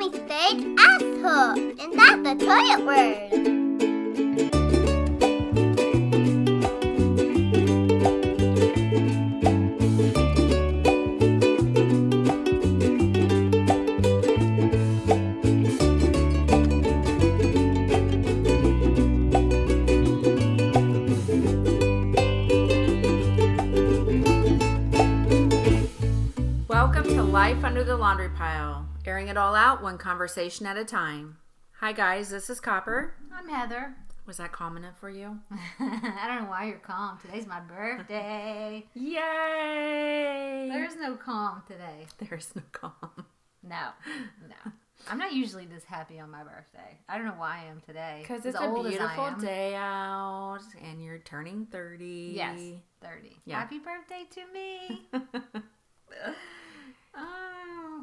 Mommy said ask her, and that's the toilet word. Welcome to Life Under the Laundry Pile, airing it all out one conversation at a time. Hi guys, this is Copper. I'm Heather. Was that calm enough for you? I don't know why you're calm. Today's my birthday. Yay! There's no calm today. There's no calm. No. I'm not usually this happy on my birthday. I don't know why I am today. Because it's a beautiful day out and you're turning 30. Yes, 30. Yeah. Happy birthday to me.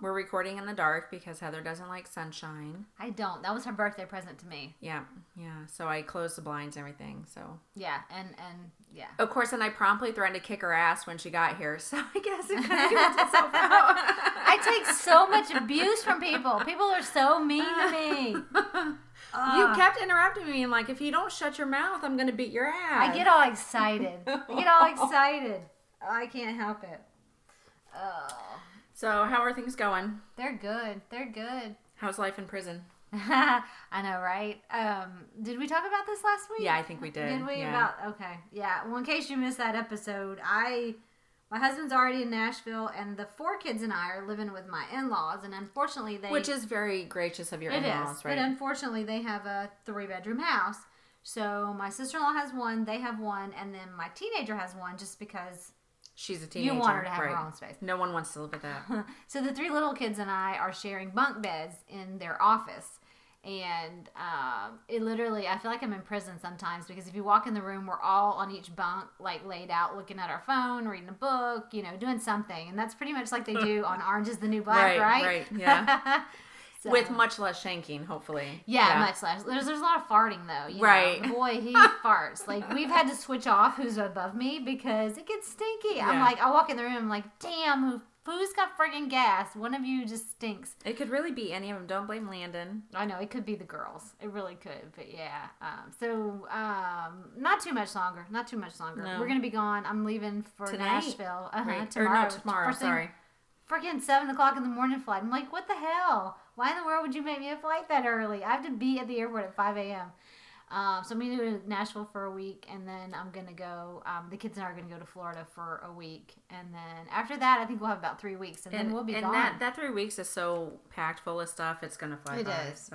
We're recording in the dark because Heather doesn't like sunshine. I don't. That was her birthday present to me. Yeah. So I closed the blinds and everything, so. Yeah, and yeah. Of course, and I promptly threatened to kick her ass when she got here, so I guess it kind of evens itself out. I take so much abuse from people. People are so mean to me. You kept interrupting me and like, if you don't shut your mouth, I'm going to beat your ass. I get all excited. I can't help it. So, how are things going? They're good. How's life in prison? I know, right? Did we talk about this last week? Yeah, I think we did. Did we? Yeah. Okay. Yeah. Well, in case you missed that episode, my husband's already in Nashville, and the 4 kids and I are living with my in-laws, and unfortunately Which is very gracious of your in-laws, right? But unfortunately, they have a 3-bedroom house. So my sister-in-law has one, they have one, and then my teenager has one just because... She's a teenager. You want her to have her own space. No one wants to live with that. So the 3 little kids and I are sharing bunk beds in their office. And it literally, I feel like I'm in prison sometimes because if you walk in the room, we're all on each bunk, like laid out, looking at our phone, reading a book, doing something. And that's pretty much like they do on Orange is the New Black, right? Right, yeah. So, with much less shanking, hopefully. Yeah, much less. There's a lot of farting, though. Right. The boy, he farts. Like, we've had to switch off who's above me because it gets stinky. Yeah. I'm like, I walk in the room, I'm like, damn, who's got friggin' gas? One of you just stinks. It could really be any of them. Don't blame Landon. I know, it could be the girls. It really could, but yeah. Not too much longer. No. We're going to be gone. I'm leaving for Tonight? Nashville. Right. Tomorrow. Or no, tomorrow, sorry. Freaking 7 o'clock in the morning flight. I'm like, what the hell? Why in the world would you make me a flight that early? I have to be at the airport at 5 a.m. So I'm going to go to Nashville for a week, and then I'm going to go, the kids and I are going to go to Florida for a week. And then after that, I think we'll have about 3 weeks, and then we'll be gone. And that 3 weeks is so packed full of stuff, it's going to fly by. It is.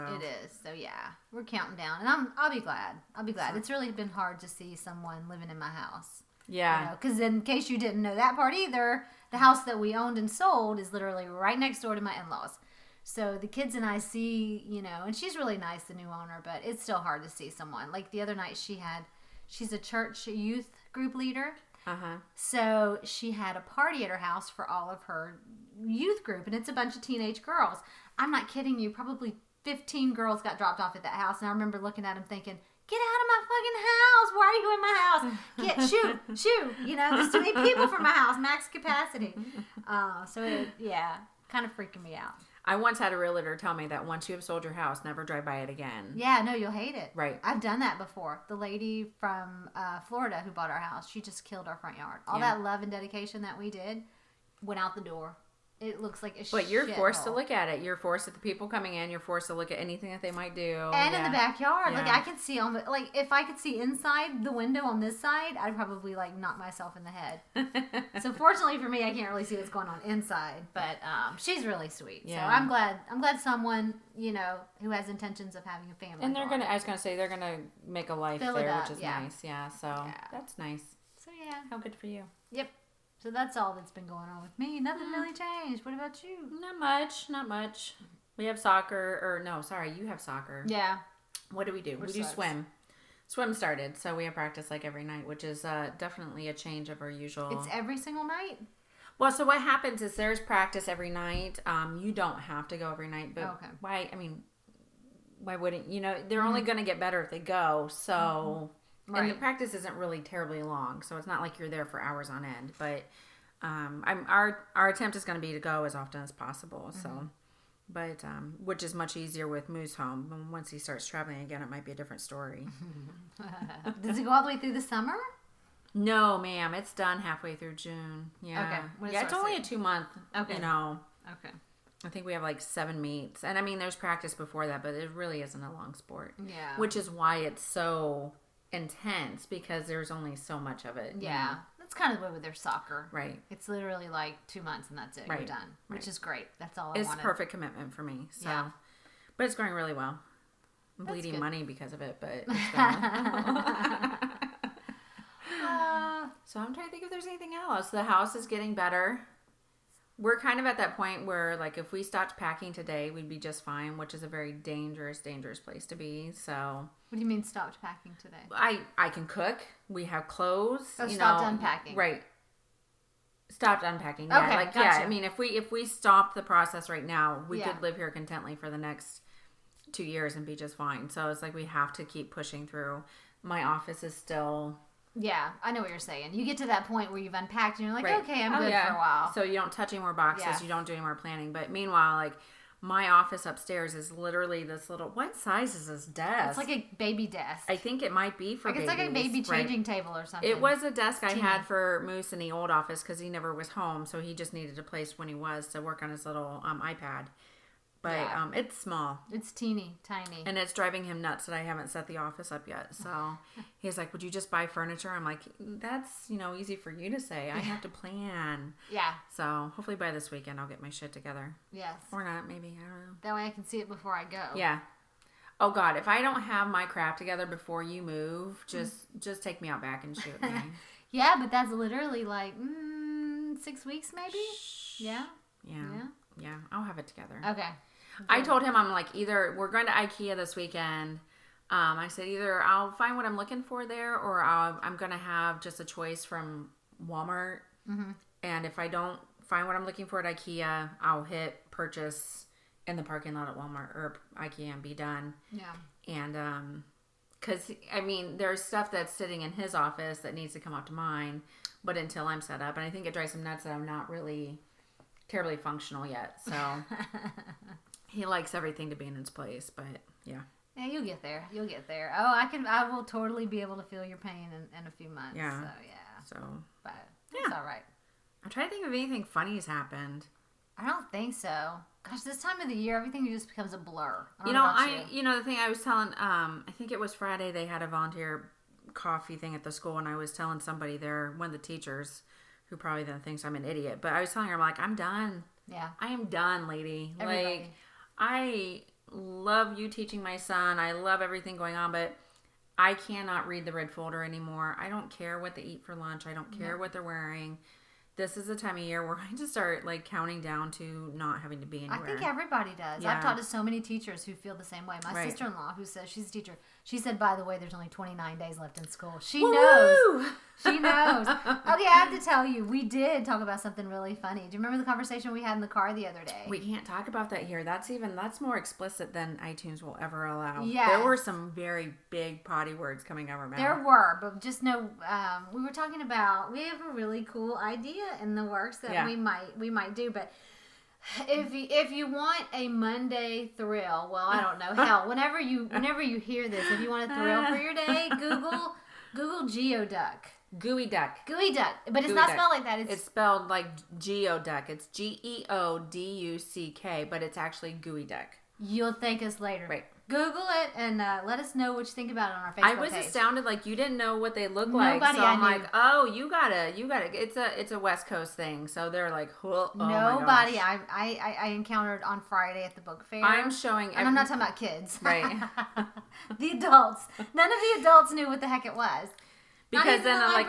So yeah, we're counting down, and I'll be glad. It's really been hard to see someone living in my house. Yeah. Because in case you didn't know that part either, the house that we owned and sold is literally right next door to my in-laws. So the kids and I see, and she's really nice, the new owner, but it's still hard to see someone. Like the other night she's a church youth group leader. Uh-huh. So she had a party at her house for all of her youth group, and it's a bunch of teenage girls. I'm not kidding you. Probably 15 girls got dropped off at that house, and I remember looking at them thinking, get out of my fucking house. Why are you in my house? Shoot. There's too many people for my house. Max capacity. Kind of freaking me out. I once had a realtor tell me that once you have sold your house, never drive by it again. Yeah, no, you'll hate it. Right. I've done that before. The lady from Florida who bought our house, she just killed our front yard. All that love and dedication that we did went out the door. It looks like a shit. But you're forced to look at it. You're forced at the people coming in. You're forced to look at anything that they might do. And in the backyard. Yeah. Like, I can see if I could see inside the window on this side, I'd probably, knock myself in the head. So, fortunately for me, I can't really see what's going on inside. But she's really sweet. Yeah. So, I'm glad someone, who has intentions of having a family. And they're going to make a life there, which is nice. Yeah, so that's nice. So, yeah. How good for you. Yep. So that's all that's been going on with me. Nothing really changed. What about you? Not much. We have soccer, you have soccer. Yeah. What do? We do swim. Swim started, so we have practice every night, which is definitely a change of our usual. It's every single night? Well, so what happens is there's practice every night. You don't have to go every night, but why wouldn't, they're only going to get better if they go, so... Right. And the practice isn't really terribly long, so it's not like you're there for hours on end. But our attempt is going to be to go as often as possible. So But, which is much easier with Moo's home. And once he starts traveling again, it might be a different story. Does it go all the way through the summer? No, ma'am. It's done halfway through June. Yeah. Okay. Yeah, it's only a 2-month, Okay. Okay. I think we have like 7 meets. And I mean, there's practice before that, but it really isn't a long sport. Yeah. Which is why it's so intense, because there's only so much of it. Yeah. That's kind of the way with their soccer. Right. It's literally like 2 months and that's it. Right. You're done. Which is great. That's all I It's wanted. perfect commitment for me. So. Yeah. But it's going really well. I'm That's bleeding good. money because of it, but it's going So I'm trying to think if there's anything else. The house is getting better. We're kind of at that point where, like, if we stopped packing today, we'd be just fine, which is a very dangerous place to be. So, what do you mean stopped packing today? I can cook. We have clothes. So stopped unpacking. Right. Stopped unpacking. Okay, Yeah, like gotcha. yeah. I mean, if we stopped the process right now, we Yeah. could live here contently for the next 2 years and be just fine. So it's like we have to keep pushing through. My office is still. Yeah, I know what you're saying. You get to that point where you've unpacked and you're like, Right. okay, I'm good for a while. So you don't touch any more boxes. Yeah. You don't do any more planning. But meanwhile, like, my office upstairs is literally this little. What size is this desk? It's like a baby desk. I think it might be for like babies. it's like a baby Right. changing table or something. It was a desk I teeny. had for Moose in the old office because he never was home, so he just needed a place when he was to work on his little iPad. But Yeah. it's small. It's teeny tiny. And it's driving him nuts that I haven't set the office up yet. So he's like, would you just buy furniture? I'm like, that's, easy for you to say. I have to plan. Yeah. So hopefully by this weekend I'll get my shit together. Yes. Or not, maybe. I don't know. That way I can see it before I go. Yeah. Oh, God. If I don't have my crap together before you move, just take me out back and shoot me. Yeah, but that's literally like 6 weeks maybe? Yeah. Yeah. I'll have it together. Okay. I told him, I'm like, either we're going to IKEA this weekend. I said either I'll find what I'm looking for there, or I'm going to have just a choice from Walmart. Mm-hmm. And if I don't find what I'm looking for at IKEA, I'll hit purchase in the parking lot at Walmart or IKEA and be done. Yeah. And because I mean, there's stuff that's sitting in his office that needs to come up to mine, but until I'm set up, and I think it drives him nuts that I'm not really terribly functional yet. So. He likes everything to be in its place, but yeah. Yeah, you'll get there. You'll get there. Oh, I will totally be able to feel your pain in a few months. Yeah. So, yeah. So. But it's all right. I'm trying to think if anything funny's happened. I don't think so. Gosh, this time of the year, everything just becomes a blur. The thing I was telling, I think it was Friday, they had a volunteer coffee thing at the school, and I was telling somebody there, one of the teachers, who probably then thinks I'm an idiot, but I was telling her, I'm like, I'm done. Yeah. I am done, lady. Everybody. Like, I love you teaching my son. I love everything going on, but I cannot read the red folder anymore. I don't care what they eat for lunch. I don't care what they're wearing. This is the time of year where I just start like counting down to not having to be anywhere. I think everybody does. Yeah. I've talked to so many teachers who feel the same way. My sister-in-law, who says she's a teacher, she said, by the way, there's only 29 days left in school. She knows. She knows. Okay, I have to tell you, we did talk about something really funny. Do you remember the conversation we had in the car the other day? We can't talk about that here. That's more explicit than iTunes will ever allow. Yes. There were some very big potty words coming out of our mouth. There were, but just know we were talking about, we have a really cool idea in the works that we might do, but if you want a Monday thrill, well, I don't know, hell, whenever you hear this, if you want a thrill for your day, Google Geoduck. Gooey duck. Gooey duck. But it's Gooey not duck. spelled like that. It's spelled like geoduck. It's GEODUCK, but it's actually gooey duck. You'll thank us later. Right. Google it and let us know what you think about it on our Facebook I was page. astounded, like you didn't know what they look like. Nobody So I I'm knew. like, oh, you gotta. It's a West Coast thing. So they're like, oh Nobody my gosh. I encountered on Friday at the book fair. I'm showing. And I'm not talking about kids. Right. The adults. None of the adults knew what the heck it was. Because then I'm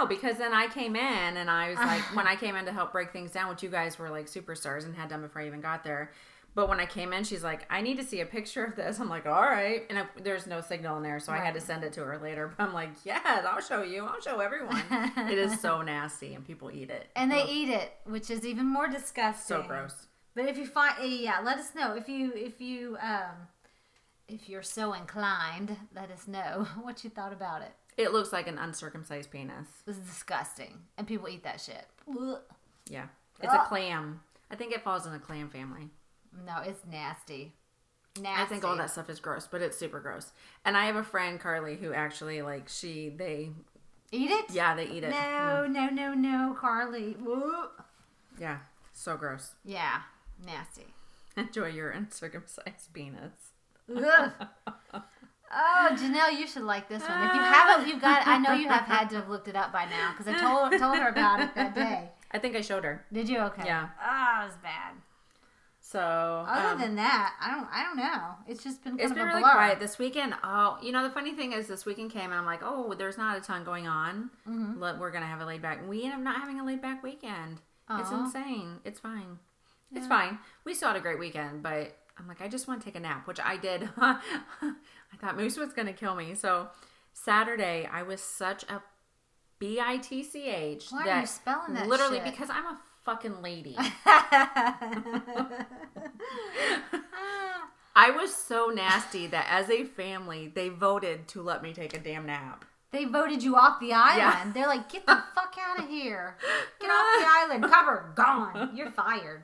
because then I came in and I was like, when I came in to help break things down, which you guys were like superstars and had done before I even got there. But when I came in, she's like, I need to see a picture of this. I'm like, all right. And there's no signal in there, so I had to send it to her later. But I'm like, yeah, I'll show you. I'll show everyone. It is so nasty, and people eat it. And they eat it, which is even more disgusting. So gross. But if you find, let us know. If you're so inclined, let us know what you thought about it. It looks like an uncircumcised penis. This is disgusting. And people eat that shit. Ugh. Yeah. It's a clam. I think it falls in the clam family. No, it's nasty. I think all that stuff is gross, but it's super gross. And I have a friend, Carly, who actually, like, they... Eat it? Yeah, they eat it. No, Carly. Woo. Yeah, so gross. Yeah, nasty. Enjoy your uncircumcised penis. Ugh. Oh, Janelle, you should like this one. If you haven't, you've got. I know you have had to have looked it up by now because I told her about it that day. I think I showed her. Did you? Okay. Yeah. Oh, it was bad. So other than that, I don't know. It's just been kind of a really blur. quiet this weekend. Oh, you know the funny thing is this weekend came and I'm like, oh, there's not a ton going on. Mm-hmm. We're gonna have a laid back. We end up not having a laid back weekend. It's insane. It's fine. Yeah. It's fine. We still had a great weekend, but I'm like, I just want to take a nap, which I did. I thought Moose was gonna kill me. So Saturday I was such a bitch. Why are you spelling that? Literally shit? because I'm a fucking lady. I was so nasty that as a family, they voted to let me take a damn nap. They voted you off the island. Yeah. They're like, get the fuck out of here. Get off the island. Cover. Gone. You're fired.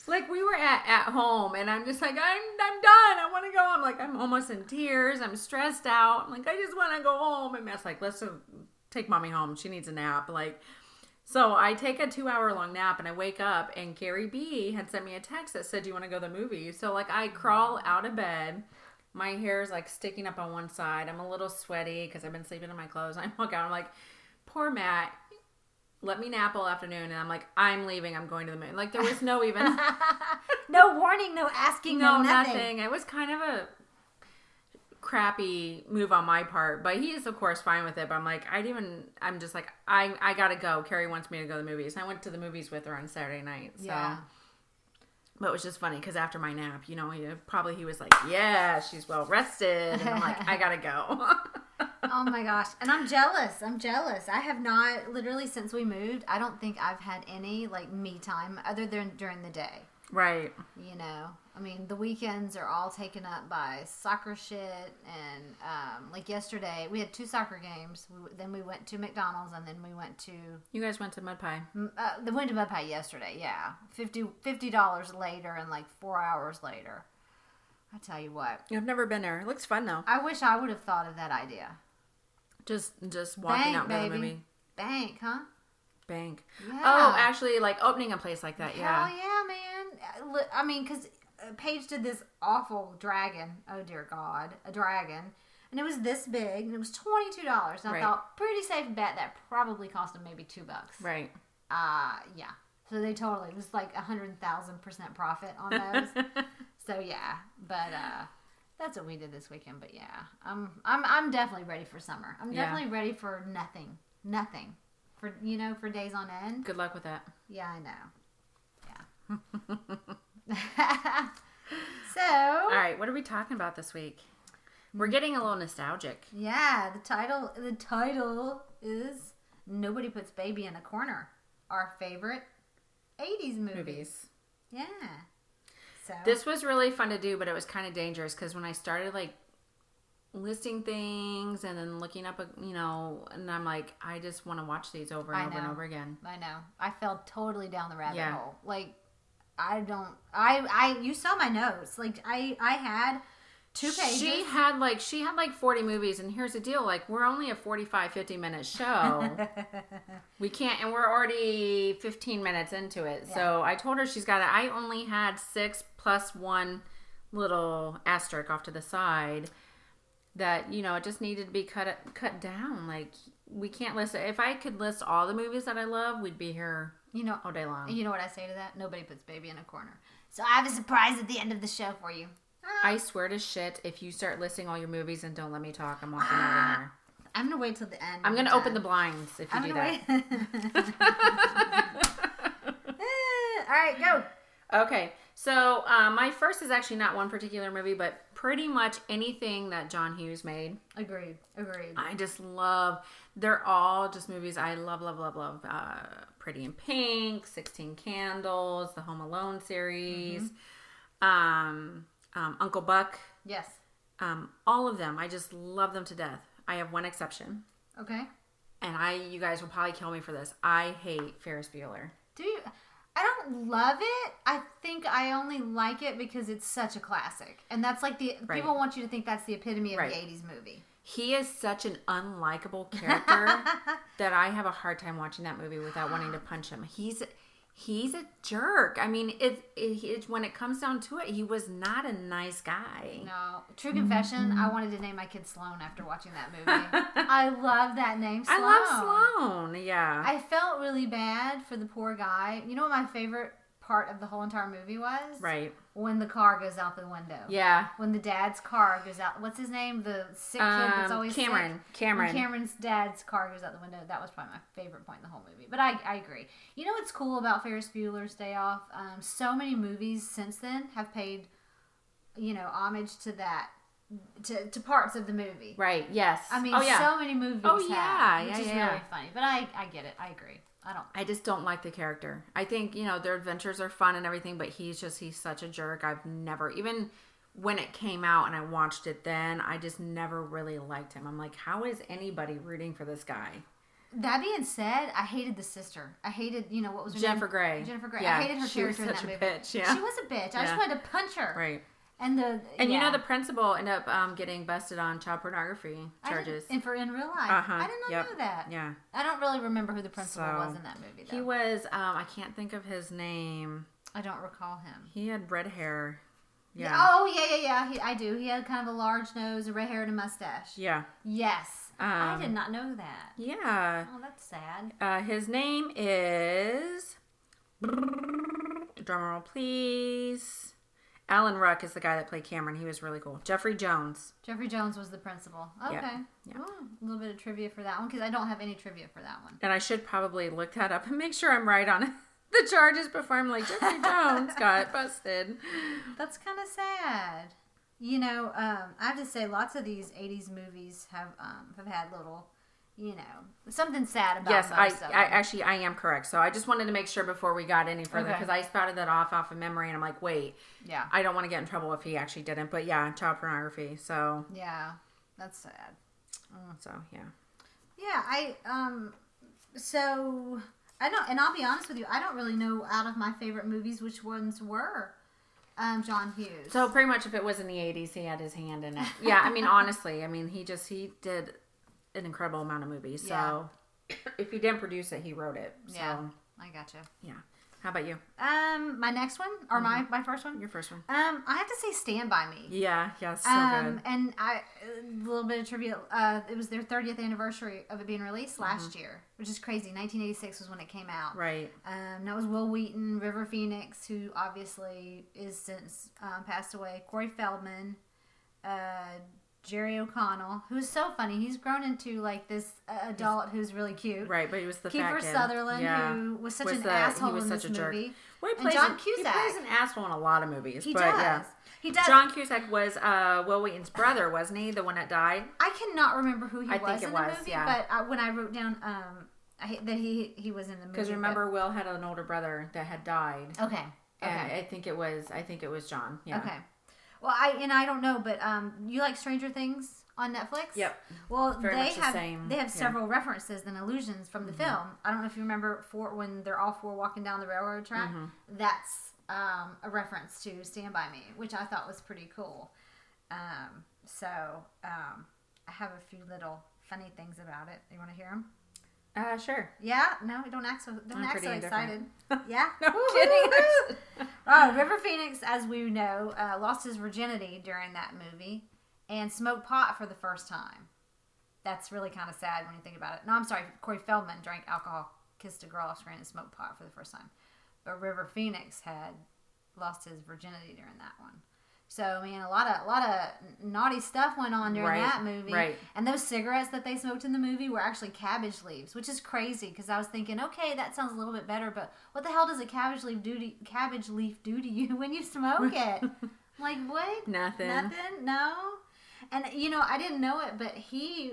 Like, we were at home, and I'm just like, I'm done. I want to go. I'm like, I'm almost in tears. I'm stressed out. I'm like, I just want to go home. And Matt's like, let's take mommy home. She needs a nap. Like, so I take a 2-hour-long nap, and I wake up, and Carrie B had sent me a text that said, do you want to go to the movies? So, like, I crawl out of bed. My hair is, like, sticking up on one side. I'm a little sweaty because I've been sleeping in my clothes. I walk out. I'm like, poor Matt. Let me nap all afternoon. And I'm like, I'm leaving. I'm going to the moon. Like, there was no even... No warning, no asking, no nothing. It was kind of a crappy move on my part. But he is, of course, fine with it. But I'm like, I'm just like, I got to go. Carrie wants me to go to the movies. I went to the movies with her on Saturday night. So. Yeah. But it was just funny because after my nap, you know, he was like, yeah, she's well rested. And I'm like, I got to go. Oh my gosh. And I'm jealous. I have not, literally since we moved, I don't think I've had any like me time other than during the day. Right. You know, I mean, the weekends are all taken up by soccer shit. And like yesterday, we had 2 soccer games. Then we went to McDonald's and then we went to... You guys went to Mud Pie. They went to Mud Pie yesterday, yeah. $50 later and like 4 hours later. I tell you what. I've never been there. It looks fun though. I wish I would have thought of that idea. Just walking out to the movie. Bank, huh? Bank. Yeah. Oh, actually, like opening a place like that, yeah. Hell yeah, man. I mean, because Paige did this awful dragon. Oh, dear God. A dragon. And it was this big, and it was $22. And I thought, pretty safe bet that probably cost them maybe $2. Right. Yeah. So they totally, it was like 100,000% profit on those. So, yeah. But, that's what we did this weekend. But, yeah. I'm definitely ready for summer. I'm definitely ready for nothing. Nothing. For, you know, for days on end. Good luck with that. Yeah, I know. Yeah. So. All right, what are we talking about this week? We're getting a little nostalgic. Yeah, the title is Nobody Puts Baby in a Corner. Our favorite 80s movies. Yeah. So. This was really fun to do, but it was kind of dangerous because when I started like listing things and then looking up, you know, and I'm like, I just want to watch these over and over and over again. I know. I fell totally down the rabbit hole. Like, you saw my notes. Like, I had 2 pages. She had like 40 movies, and here's the deal. Like, we're only a 45, 50-minute show. We can't, and we're already 15 minutes into it. Yeah. So I told her I only had 6 plus 1 little asterisk off to the side. That, you know, it just needed to be cut down. Like, we can't list it. If I could list all the movies that I love, we'd be here, you know, all day long. You know what I say to that? Nobody puts baby in a corner. So I have a surprise at the end of the show for you. I swear to shit, if you start listing all your movies and don't let me talk, I'm walking out of here. I'm going to wait till the end. I'm going to open the blinds if you do that. All right, go. Okay, so my first is actually not one particular movie, but pretty much anything that John Hughes made. Agreed. I just love, they're all just movies I love. Pretty in Pink, 16 Candles, the Home Alone series, Uncle Buck. Yes. All of them. I just love them to death. I have one exception. Okay. And you guys will probably kill me for this. I hate Ferris Bueller. Do you? I don't love it. I think I only like it because it's such a classic. And that's like people want you to think that's the epitome of the 80s movie. He is such an unlikable character that I have a hard time watching that movie without wanting to punch him. He's a jerk. I mean, when it comes down to it, he was not a nice guy. No. True confession, I wanted to name my kid Sloan after watching that movie. I love that name, Sloan. I love Sloan, yeah. I felt really bad for the poor guy. You know what my favorite part of the whole entire movie was? Right. When the car goes out the window. Yeah. When the dad's car goes out. What's his name? The sick kid that's always Cameron. sick. Cameron. When Cameron's dad's car goes out the window. That was probably my favorite point in the whole movie. But I agree. You know what's cool about Ferris Bueller's Day Off? So many movies since then have paid, homage to that. To parts of the movie. Right, yes. I mean, so many movies have. Which is really funny. But I get it. I agree. I just don't like the character. I think, their adventures are fun and everything, but he's such a jerk. I've never, even when it came out and I watched it then, I just never really liked him. I'm like, how is anybody rooting for this guy? That being said, I hated the sister. I hated, what was her Jennifer name? Grey. Jennifer Grey. Yeah, I hated her character in that movie. Bitch, yeah. She was a bitch. I just wanted to punch her. Right. And the principal ended up getting busted on child pornography charges. In real life. Uh-huh. I did not know that. Yeah. I don't really remember who the principal was in that movie, though. He was, I can't think of his name. I don't recall him. He had red hair. Yeah. Oh, yeah. I do. He had kind of a large nose, a red hair, and a mustache. Yeah. Yes. I did not know that. Yeah. Oh, that's sad. His name is... Drumroll, please. Alan Ruck is the guy that played Cameron. He was really cool. Jeffrey Jones. Jeffrey Jones was the principal. Okay. Yeah. Oh, a little bit of trivia for that one because I don't have any trivia for that one. And I should probably look that up and make sure I'm right on the charges before I'm like, Jeffrey Jones got busted. That's kind of sad. I have to say lots of these 80s movies have had little, something sad about yes, most of them. I am correct. So I just wanted to make sure before we got any further because I spouted that off of memory and I'm like, wait, I don't want to get in trouble if he actually didn't. But yeah, child pornography. So yeah, that's sad. So yeah, so I don't, and I'll be honest with you, I don't really know out of my favorite movies which ones were John Hughes. So pretty much if it was in the 80s, he had his hand in it. Yeah, I mean honestly, he did an incredible amount of movies. So if he didn't produce it, he wrote it. So. Yeah, I gotcha. Yeah. How about you? My next one or my first one? Your first one. I have to say Stand By Me. Yeah, so good. And a little bit of trivia. It was their 30th anniversary of it being released last year, which is crazy. 1986 was when it came out. Right. That was Will Wheaton, River Phoenix, who obviously is since passed away. Corey Feldman, Jerry O'Connell, who's so funny. He's grown into like this adult who's really cute. Right, but he was the Kiefer fat kid. Sutherland, who was such an asshole in this movie. Well, and John Cusack. He plays an asshole in a lot of movies. He but does. Yeah. He does. John Cusack was Will Wheaton's brother, wasn't he? The one that died? I cannot remember who he was in the movie, yeah. but when I wrote down that he was in the movie. Because remember, Will had an older brother that had died. Okay. And I think it was John. Yeah. Okay. Well, I don't know, but you like Stranger Things on Netflix? Yep. Well, Very much the same. They have several references and allusions from the film. I don't know if you remember when they're all four walking down the railroad track. That's a reference to Stand By Me, which I thought was pretty cool. So I have a few little funny things about it. You want to hear them? Sure. Yeah. No, don't act so excited. Yeah. No kidding. River Phoenix, as we know, lost his virginity during that movie and smoked pot for the first time. That's really kind of sad when you think about it. No, I'm sorry. Corey Feldman drank alcohol, kissed a girl off screen, and smoked pot for the first time. But River Phoenix had lost his virginity during that one. So, I mean, a lot of naughty stuff went on during that movie. Right. And those cigarettes that they smoked in the movie were actually cabbage leaves, which is crazy because I was thinking, okay, that sounds a little bit better, but what the hell does a cabbage leaf do to you when you smoke it? Like, what? Nothing. No. And, I didn't know it, but he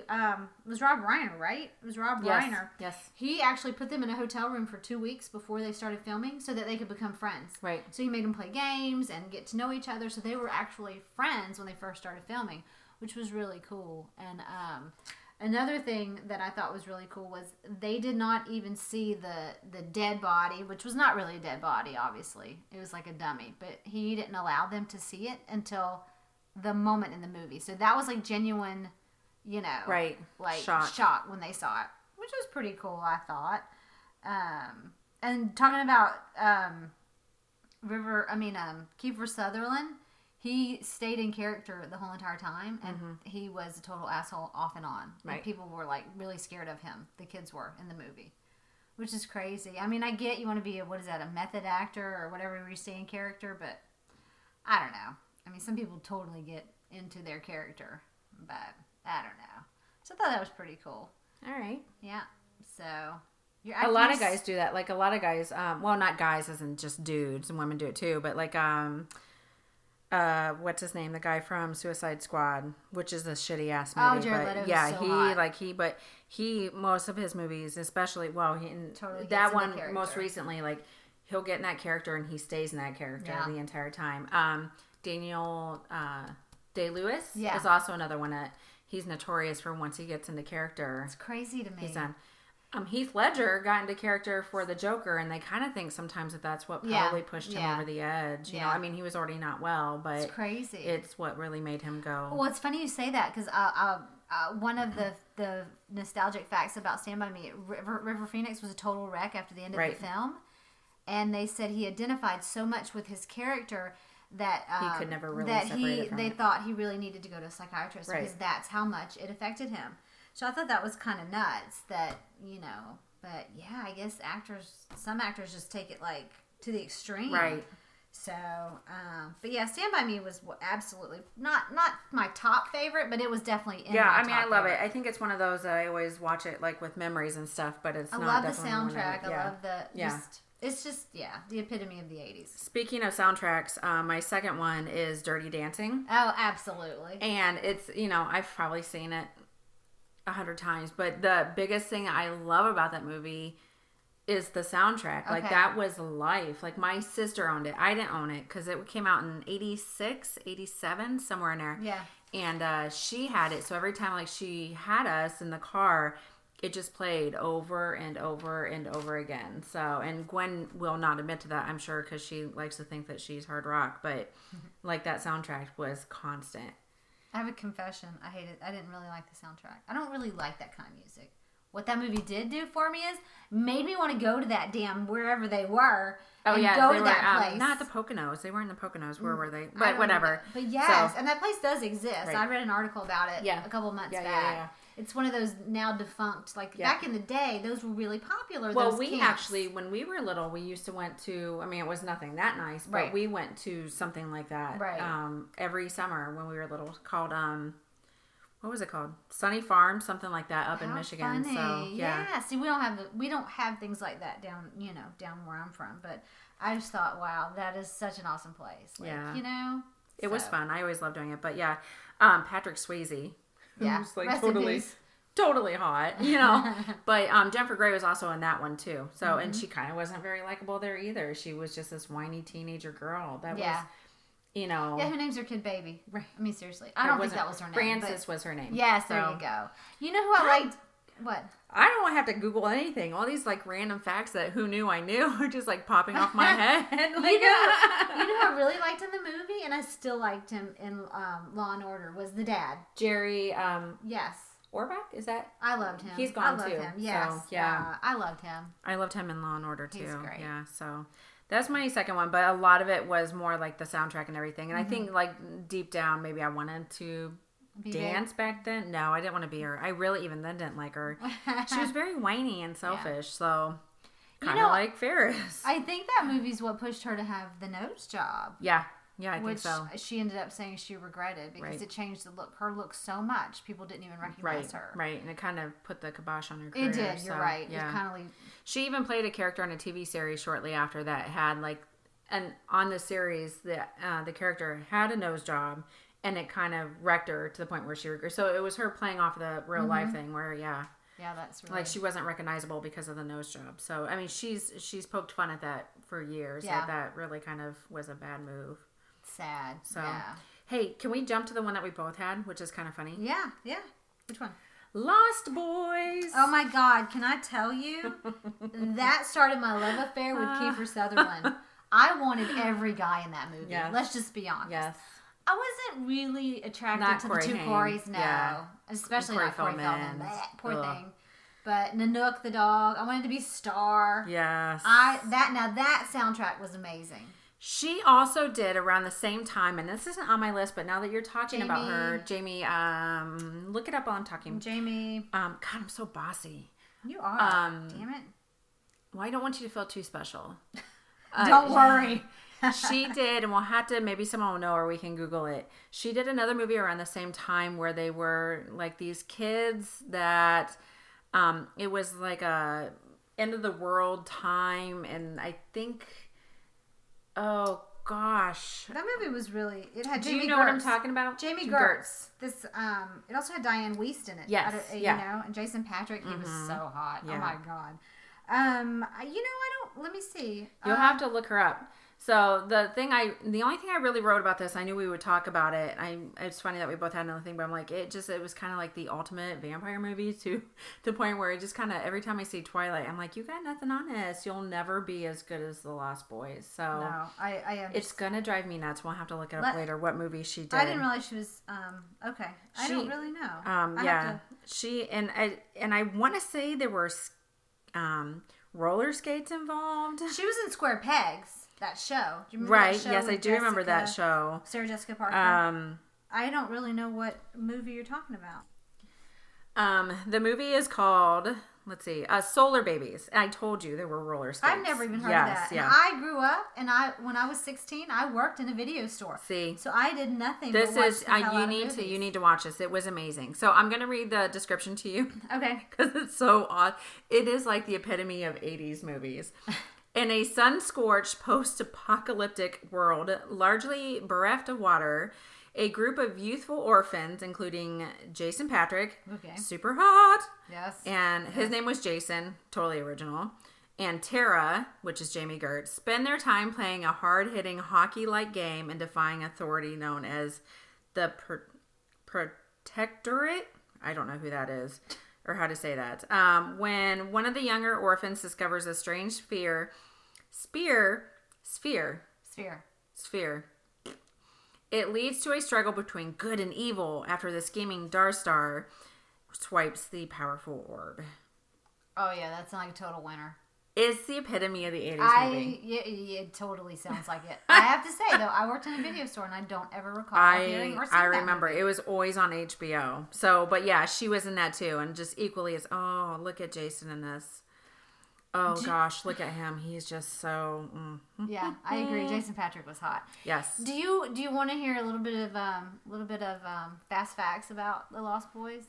was Rob Reiner, right? It was Rob Reiner. Yes. He actually put them in a hotel room for 2 weeks before they started filming so that they could become friends. Right. So he made them play games and get to know each other. So they were actually friends when they first started filming, which was really cool. And Another thing that I thought was really cool was they did not even see the dead body, which was not really a dead body, obviously. It was like a dummy. But he didn't allow them to see it until the moment in the movie. So that was like genuine, like shock when they saw it, which was pretty cool, I thought. And talking about Kiefer Sutherland, he stayed in character the whole entire time, and he was a total asshole off and on. Right. And people were like really scared of him. The kids were in the movie, which is crazy. I mean, I get you want to be a method actor or whatever you stay in character, but I don't know. I mean, some people totally get into their character, but I don't know. So I thought that was pretty cool. All right. Yeah. So a lot of guys do that. Like a lot of guys, well, not guys as in just dudes, and women do it too, but like what's his name? The guy from Suicide Squad, which is a shitty ass movie. Oh, Jared Leto. Yeah, so hot. he most of his movies, especially totally that one most recently, like he'll get in that character and he stays in that character the entire time. Daniel Day-Lewis is also another one that he's notorious for once he gets into character. It's crazy to me. He's done. Heath Ledger got into character for the Joker, and they kind of think sometimes that's what probably pushed him over the edge. You know, I mean, he was already not well, but it's crazy. It's what really made him go. Well, it's funny you say that because one of the nostalgic facts about Stand By Me, River Phoenix was a total wreck after the end of the film, and they said he identified so much with his character that he could never really separate it from they thought he really needed to go to a psychiatrist because that's how much it affected him. So I thought that was kind of nuts that, but yeah, I guess some actors just take it like to the extreme. Right. So, but yeah, Stand By Me was absolutely not my top favorite, but it was definitely in my top I love favorite. it. I think it's one of those that I always watch it like with memories and stuff, but it's I not love the soundtrack. I love it's just the epitome of the 80s. Speaking of soundtracks, my second one is Dirty Dancing. Oh, absolutely. And it's, I've probably seen it 100 times, but the biggest thing I love about that movie is the soundtrack. Like that was life. Like my sister owned it. I didn't own it because it came out in 86, 87, somewhere in there. Yeah. And she had it. So every time like she had us in the car, it just played over and over and over again. So, and Gwen will not admit to that, I'm sure, because she likes to think that she's hard rock, but like that soundtrack was constant. I have a confession. I hate it. I didn't really like the soundtrack. I don't really like that kind of music. What that movie did do for me is made me want to go to that damn wherever they were go to that place. Not the Poconos. They weren't in the Poconos. Where were they? But whatever. But yes, and that place does exist. Right. I read an article about it a couple months back. Yeah. It's one of those now defunct, back in the day, those were really popular. Well, those we camps. actually, when we were little, we used to went to, I mean, it was nothing that nice, but we went to something like that every summer when we were little called, what was it called? Sunny Farm, something like that up in Michigan. Funny. So, yeah. See, we don't have things like that down where I'm from, but I just thought, wow, that is such an awesome place. It was fun. I always loved doing it, but yeah, Patrick Swayze. Who's like totally hot, But Jennifer Grey was also in that one too. So, and she kind of wasn't very likable there either. She was just this whiny teenager girl that was, Yeah, who names her kid Baby? Right. I mean, seriously. I don't think that was her name. Frances was her name. Yes, there you go. You know who I liked? What? I don't have to Google anything. All these like random facts that who knew I knew are just like popping off my head. You know who I really liked in the movie, and I still liked him in Law and Order, was the dad. Jerry. Yes. Orbach? Is that? I loved him. He's gone too. Him. Yes. So, yeah. I loved him. I loved him in Law and Order too. He's great. Yeah. So that's my second one, but a lot of it was more like the soundtrack and everything. And I think like deep down, maybe I wanted to dance back then. No, I didn't want to be her. I really even then didn't like her. She was very whiny and selfish. So kind of like Ferris. I think that movie's what pushed her to have the nose job. Yeah. Yeah, I think so. Which she ended up saying she regretted because it changed her look so much. People didn't even recognize her. Right, and it kind of put the kibosh on her career. It did, you're right. Yeah. It kind of she even played a character on a TV series shortly after that had and on the series, the character had a nose job, and it kind of wrecked her to the point where she regretted. So it was her playing off the real life thing where, yeah, that's really... she wasn't recognizable because of the nose job. So, I mean, she's poked fun at that for years. Yeah. That really kind of was a bad move. Sad. So, hey, can we jump to the one that we both had, which is kind of funny? Yeah. Which one? Lost Boys. Oh my God, can I tell you? That started my love affair with Kiefer Sutherland. I wanted every guy in that movie. Yes. Let's just be honest. Yes. I wasn't really attracted to the two Corys, no. Yeah. Especially not Corey Feldman. Poor thing. But Nanook the dog. I wanted to be Star. Yes. That soundtrack was amazing. She also did around the same time, and this isn't on my list, but now that you're talking about her, Jamie, look it up while I'm talking. Jamie. God, I'm so bossy. You are. Damn it. Well, I don't want you to feel too special. Don't worry. She did, and we'll have to, maybe someone will know or we can Google it. She did another movie around the same time where they were like these kids that, it was like a end of the world time, and I think... Oh gosh, that movie was really. It had. Do Jamie you know Gertz. what I'm talking about? Jamie Gertz. This. It also had Diane Wiest in it. Yes. You know, and Jason Patrick. He was so hot. Yeah. Oh my God. I don't. Let me see. You'll have to look her up. So the only thing I really wrote about this, I knew we would talk about it. It's funny that we both had another thing, but I'm like, it was kind of like the ultimate vampire movie to the point where it just kind of, every time I see Twilight, I'm like, you got nothing on this. You'll never be as good as the Lost Boys. So no, I understand. It's gonna drive me nuts. We'll have to look it up later. What movie she did? I didn't realize she was. Okay, I don't really know. Yeah, she and I want to say there were roller skates involved. She was in Square Pegs. That show. Do you remember right. That show yes, I do remember that show. Sarah Jessica Parker. I don't really know what movie you're talking about. The movie is called, let's see, Solar Babies. And I told you there were roller skates. I've never even heard of that. Yeah. And I grew up, and when I was 16, I worked in a video store. See, so I did nothing. This but watch is you need to watch this. It was amazing. So I'm gonna read the description to you. Okay. Because it's so odd. It is like the epitome of 80s movies. In a sun-scorched post-apocalyptic world, largely bereft of water, a group of youthful orphans, including Jason Patrick, super hot, yes, and his name was Jason, totally original, and Tara, which is Jamie Gertz, spend their time playing a hard-hitting hockey-like game and defying authority known as the Protectorate. I don't know who that is. Or how to say that. When one of the younger orphans discovers a strange sphere. It leads to a struggle between good and evil after the scheming Darstar swipes the powerful orb. Oh yeah, that's like a total winner. It's the epitome of the 80s movie. It totally sounds like it. I have to say, though, I worked in a video store, and I don't ever recall hearing or seeing I remember. It was always on HBO. So, but yeah, she was in that, too. And just equally as, oh, look at Jason in this. Oh, gosh, look at him. He's just so... Yeah, I agree. Jason Patrick was hot. Yes. Do you want to hear a little bit of fast facts about the Lost Boys?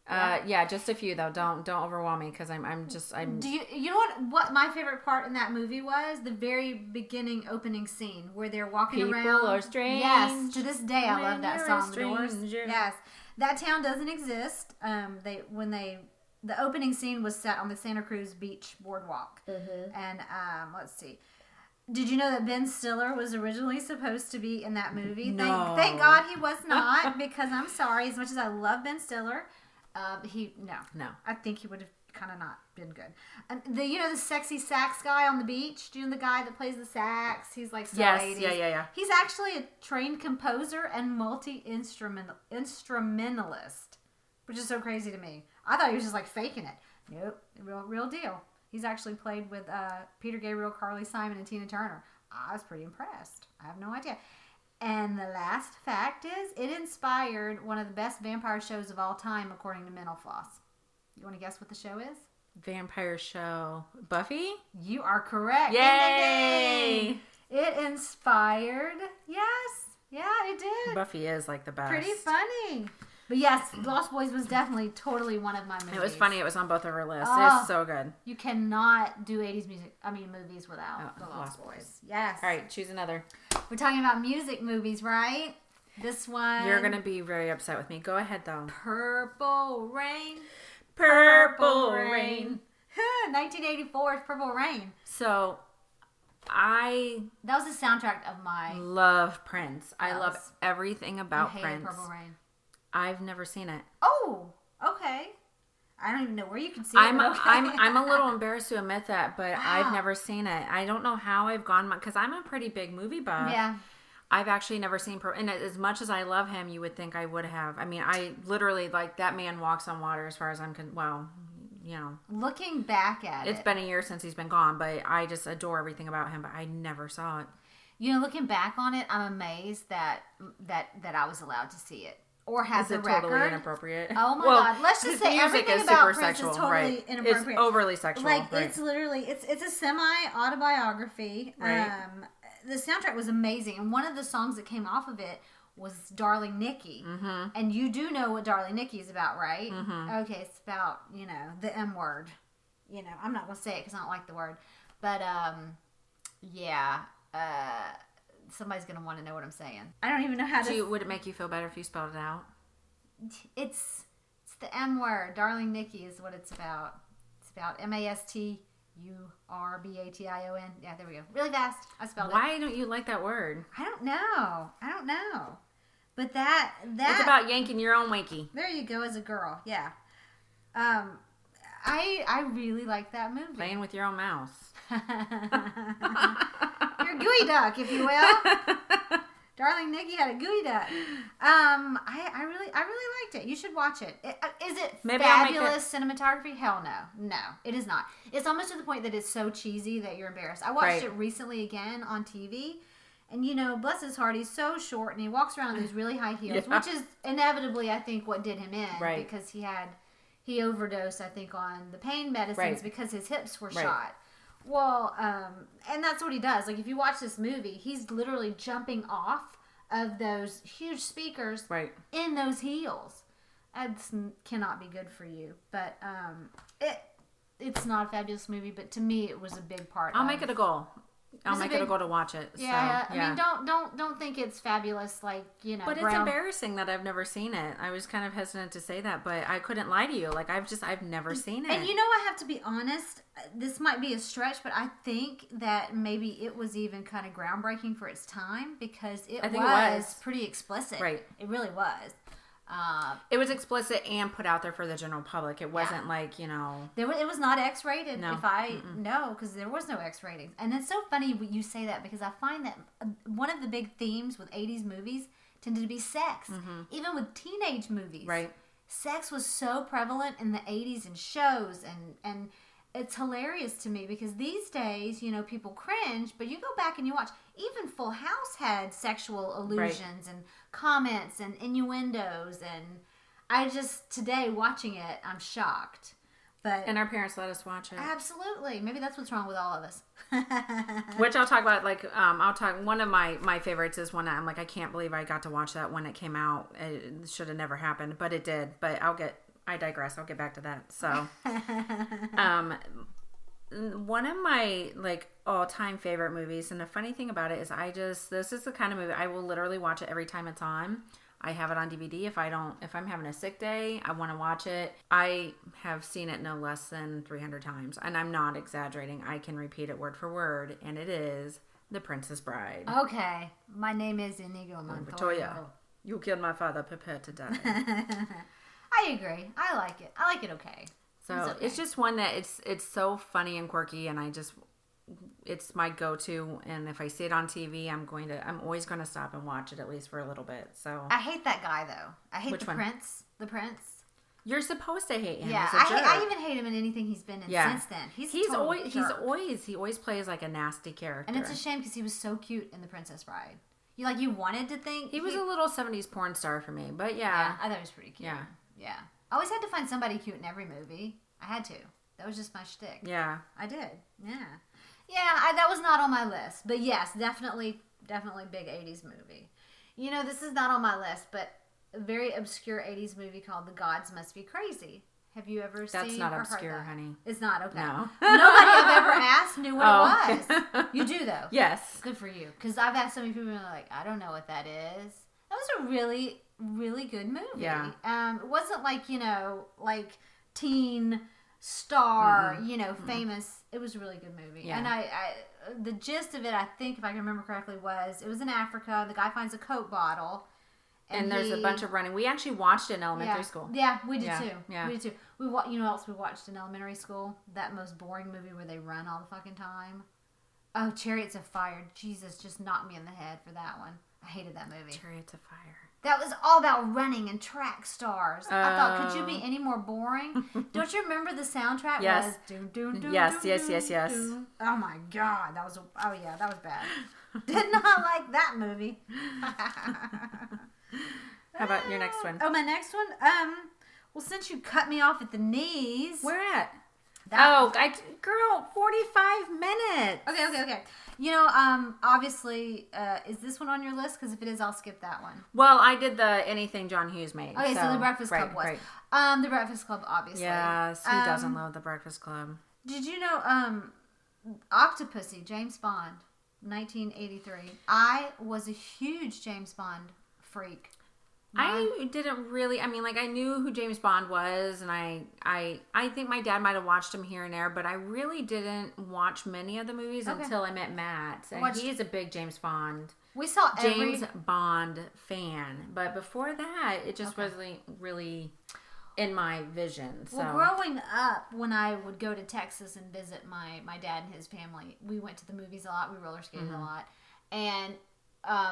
Yeah, just a few though. Don't overwhelm me because I'm. Do you know what my favorite part in that movie was? The very beginning opening scene where they're walking around. People are strange. Yes, to this day I love that song. The Doors. Yes, that town doesn't exist. The opening scene was set on the Santa Cruz Beach boardwalk, and let's see. Did you know that Ben Stiller was originally supposed to be in that movie? No. Thank God he was not, because I'm sorry. As much as I love Ben Stiller. No. I think he would have kind of not been good. And the sexy sax guy on the beach. Do you know the guy that plays the sax? He's like so 80s. Yeah. He's actually a trained composer and multi-instrumentalist, which is so crazy to me. I thought he was just like faking it. Nope, real deal. He's actually played with Peter Gabriel, Carly Simon, and Tina Turner. I was pretty impressed. I have no idea. And the last fact is, it inspired one of the best vampire shows of all time, according to Mental Floss. You want to guess what the show is? Vampire show. Buffy? You are correct. Yay! It inspired. Yes. Yeah, it did. Buffy is like the best. Pretty funny. But yes, Lost Boys was definitely totally one of my movies. It was funny. It was on both of our lists. It's so good. You cannot do 80s movies without the Lost Boys. Yes. All right, choose another. We're talking about music movies, right? This one. You're going to be very upset with me. Go ahead, though. Purple Rain. Purple Rain. 1984's Purple Rain. So, that was the soundtrack of my... love Prince. I love everything about Prince. Purple Rain. I've never seen it. Oh, Okay. I don't even know where you can see I'm it. Okay. I'm a little embarrassed to admit that, but I've never seen it. I don't know how I've gone because I'm a pretty big movie buff. Yeah. I've actually never seen and as much as I love him, you would think I would have. I mean, I literally like that man walks on water as far as I'm looking back at it's been a year since he's been gone, but I just adore everything about him, but I never saw it. Looking back on it, I'm amazed that I was allowed to see it. Or has a record. Totally inappropriate. Oh my God! Let's just say everything about Prince is totally inappropriate. It's overly sexual. Like it's literally it's a semi-autobiography. Right. The soundtrack was amazing, and one of the songs that came off of it was "Darling Nikki." Mm-hmm. And you do know what "Darling Nikki" is about, right? Mm-hmm. Okay, it's about the M word. I'm not gonna say it because I don't like the word, but yeah. Somebody's gonna want to know what I'm saying. I don't even know how to. Would it make you feel better if you spelled it out? It's the M word. Darling Nikki is what it's about. It's about MASTURBATION. Yeah, there we go. Really fast. I spelled it. Why don't you like that word? I don't know. But that it's about yanking your own wanky. There you go. As a girl, yeah. I really like that movie. Playing with your own mouse. You're a gooey duck, if you will. Darling Nikki had a gooey duck. I really liked it. You should watch it. Is it fabulous cinematography? Hell no. No, it is not. It's almost to the point that it's so cheesy that you're embarrassed. I watched it recently again on TV. And, bless his heart, he's so short and he walks around in these really high heels, which is inevitably, I think, what did him in. Right. Because he overdosed, I think, on the pain medicines because his hips were shot. Well, and that's what he does. Like, if you watch this movie, he's literally jumping off of those huge speakers in those heels. That cannot be good for you. But it's not a fabulous movie, but to me, it was a big part. I'll make it a goal. I'll make it a goal to watch it. Yeah, I mean, don't think it's fabulous, like, But it's embarrassing that I've never seen it. I was kind of hesitant to say that, but I couldn't lie to you. Like, I've never seen it. And I have to be honest. This might be a stretch, but I think that maybe it was even kind of groundbreaking for its time because it was pretty explicit. Right. It really was. It was explicit and put out there for the general public. It wasn't like, it was not X-rated. No. Because there was no X ratings. And it's so funny you say that because I find that one of the big themes with 80s movies tended to be sex. Mm-hmm. Even with teenage movies. Right. Sex was so prevalent in the 80s in shows and it's hilarious to me because these days, people cringe, but you go back and you watch, even Full House had sexual allusions and comments and innuendos, and I just, today watching it, I'm shocked. And our parents let us watch it. Absolutely. Maybe that's what's wrong with all of us. Which I'll talk about, one of my favorites is one I'm like, I can't believe I got to watch that when it came out. It should have never happened, but it did. But I digress. I'll get back to that. So, one of my all-time favorite movies, and the funny thing about it is this is the kind of movie I will literally watch it every time it's on. I have it on DVD. If I'm having a sick day, I want to watch it. I have seen it no less than 300 times, and I'm not exaggerating. I can repeat it word for word, and it is The Princess Bride. Okay. My name is Inigo Montoya. You killed my father, prepare to die. I agree. I like it. I like it okay. So it's just one that it's so funny and quirky, and it's my go-to. And if I see it on TV, I'm always going to stop and watch it at least for a little bit. So I hate that guy though. I hate Prince. The Prince. You're supposed to hate him. Yeah, I even hate him in anything he's been in since then. He always plays like a nasty character. And it's a shame because he was so cute in The Princess Bride. You wanted to think he was a little 70s porn star for me, but yeah, I thought he was pretty cute. Yeah. I always had to find somebody cute in every movie. I had to. That was just my shtick. Yeah. I did. Yeah. Yeah, that was not on my list. But yes, definitely big 80s movie. This is not on my list, but a very obscure 80s movie called The Gods Must Be Crazy. Have you ever seen That's not or obscure, heard that? honey. It's not, okay. No. Nobody I've ever asked knew what it was. You do, though. Yes. Good for you. Because I've asked so many people, and they're like, I don't know what that is. That was a really, really good movie. Yeah. It wasn't like teen star, famous. It was a really good movie. Yeah. And I the gist of it, I think, if I can remember correctly, was it was in Africa. The guy finds a Coke bottle, And there's a bunch of running. We actually watched it in elementary school. Yeah, we did too. Yeah. We did too. You know what else we watched in elementary school? That most boring movie where they run all the fucking time. Oh, Chariots of Fire. Jesus, just knocked me in the head for that one. I hated that movie. Chariots of Fire. That was all about running and track stars. I thought, could you be any more boring? Don't you remember the soundtrack? Yes. Was, doo, doo, doo, Yes, doo, yes, doo, yes, yes. doo. Oh my God, that was bad. Did not like that movie. How about your next one? Oh, my next one. Well, since you cut me off at the knees, Where at? that, Girl, 45 minutes. Okay. You know, obviously, is this one on your list? Because if it is, I'll skip that one. Well, I did the anything John Hughes made. Okay, so The Breakfast Club was. Right. The Breakfast Club, obviously. Yes, who doesn't love The Breakfast Club? Did you know, Octopussy, James Bond, 1983. I was a huge James Bond freak. I didn't really. I mean, like I knew who James Bond was, and I think my dad might have watched him here and there, but I really didn't watch many of the movies until I met Matt, and he is a big James Bond. We saw James Bond fan, but before that, it just wasn't really in my vision. So. Well, growing up, when I would go to Texas and visit my dad and his family, we went to the movies a lot. We roller skated a lot, and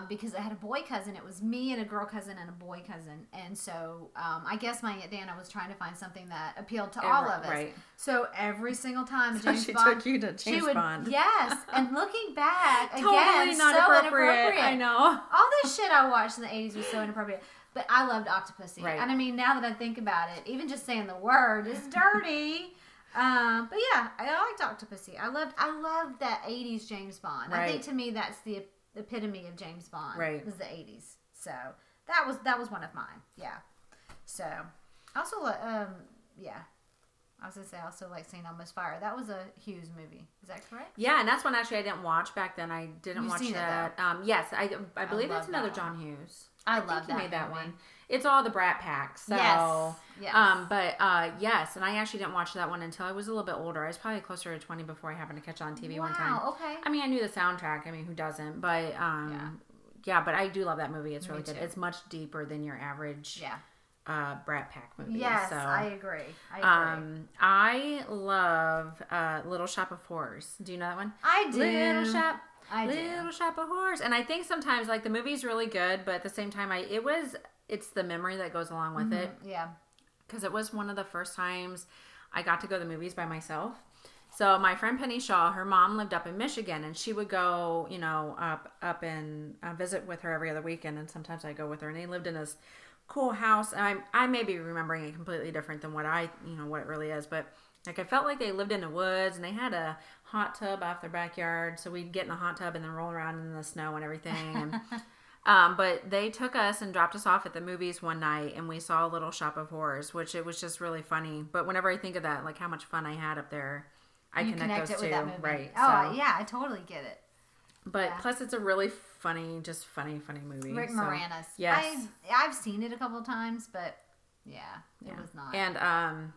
because I had a boy cousin, it was me and a girl cousin and a boy cousin, and so I guess my Aunt Dana was trying to find something that appealed to all of us. Right. So every single time James Bond, took you to James Bond. Yes, and looking back totally again, not so inappropriate. I know all this shit I watched in the 80s was so inappropriate. But I loved Octopussy, right. And I mean, now that I think about it, even just saying the word is dirty. But yeah, I liked Octopussy. I loved that 80s James Bond. Right. I think to me that's the epitome of James Bond. Right. Was the 80s. So that was one of mine. Yeah. So I also I was gonna say I also like St. Elmo's Fire. That was a Hughes movie. Is that correct? Yeah, and that's one actually I didn't watch back then. I didn't You've watch seen that. It, Yes, I believe that's another that John Hughes. I think love he that made that movie. one. It's all the Brat Pack. So, yes. yes, and I actually didn't watch that one until I was a little bit older. I was probably closer to 20 before I happened to catch it on TV one time. Wow, okay. I mean, I knew the soundtrack. I mean, who doesn't? But yeah, but I do love that movie. It's really good. It's much deeper than your average Brat Pack movie. Yes, so, I agree. I love Little Shop of Horrors. Do you know that one? I do. Little do. Shop of Horrors. And I think sometimes like the movie's really good, but at the same time it's the memory that goes along with it. Yeah. Because it was one of the first times I got to go to the movies by myself. So my friend Penny Shaw, her mom lived up in Michigan, and she would go, up and visit with her every other weekend, and sometimes I go with her. And they lived in this cool house. And I may be remembering it completely different than what what it really is, but like I felt like they lived in the woods, and they had a hot tub off their backyard, so we'd get in the hot tub and then roll around in the snow and everything. And but they took us and dropped us off at the movies one night, and we saw Little Shop of Horrors, which it was just really funny. But whenever I think of that, like how much fun I had up there, I connect those two. That movie. Right. Oh, yeah, I totally get it. But plus it's a really funny movie. Rick Moranis. Yes. I've seen it a couple of times, but it was not. And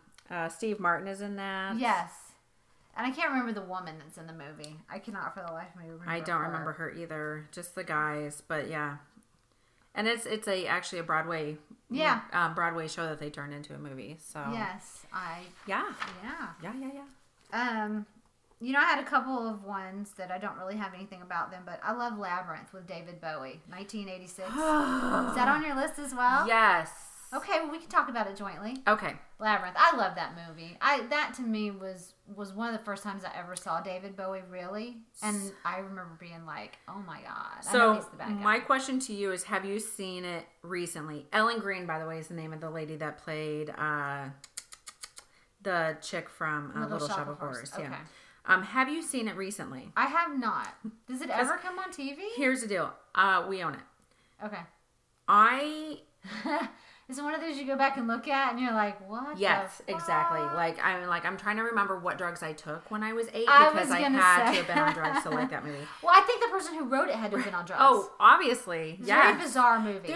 Steve Martin is in that. Yes. And I can't remember the woman that's in the movie. I cannot for the life of me remember I don't remember her either. Just the guys, but yeah. And it's actually a Broadway Broadway show that they turned into a movie. So yes, yeah. I had a couple of ones that I don't really have anything about them, but I love Labyrinth with David Bowie, 1986. Is that on your list as well? Yes. Okay, well we can talk about it jointly. Okay. Labyrinth. I love that movie. That to me was one of the first times I ever saw David Bowie really, and I remember being like, "Oh my god!" So I know he's the bad guy. My question to you is: have you seen it recently? Ellen Green, by the way, is the name of the lady that played the chick from Little Shop of Horrors. Okay. Yeah. Have you seen it recently? I have not. Does it ever come on TV? Here's the deal. We own it. Okay. Is it one of those you go back and look at and you're like, what? Yes, exactly. I'm trying to remember what drugs I took when I was 8 I because I had to have been on drugs to like that movie. Well, I think the person who wrote it had to have been on drugs. Oh, obviously. It's a very bizarre movie.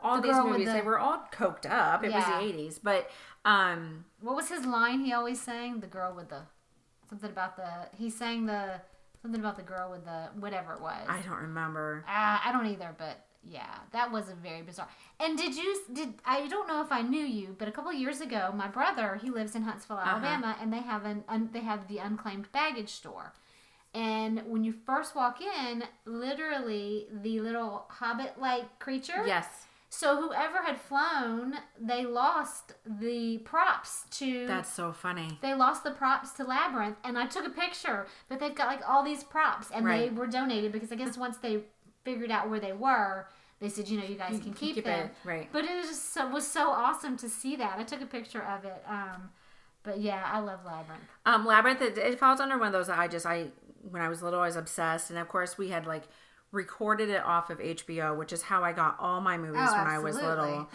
All these movies, they were all coked up. It was the 80s. But, what was his line he always sang? The girl with the, something about the girl with the, whatever it was. I don't remember. I don't either, but Yeah, that was a very bizarre. And I don't know if I knew you, but a couple of years ago, my brother, he lives in Huntsville, Alabama, and they have the unclaimed baggage store. And when you first walk in, literally the little hobbit-like creature. Yes. So whoever had flown, they lost the props to... That's so funny. They lost the props to Labyrinth, and I took a picture, but they've got like all these props, and they were donated because I guess once they figured out where they were, they said, you guys can keep them. It. Right. But it was so awesome to see that. I took a picture of it. But yeah, I love Labyrinth. Labyrinth, it falls under one of those that when I was little, I was obsessed. And of course, we had like recorded it off of HBO, which is how I got all my movies when I was little.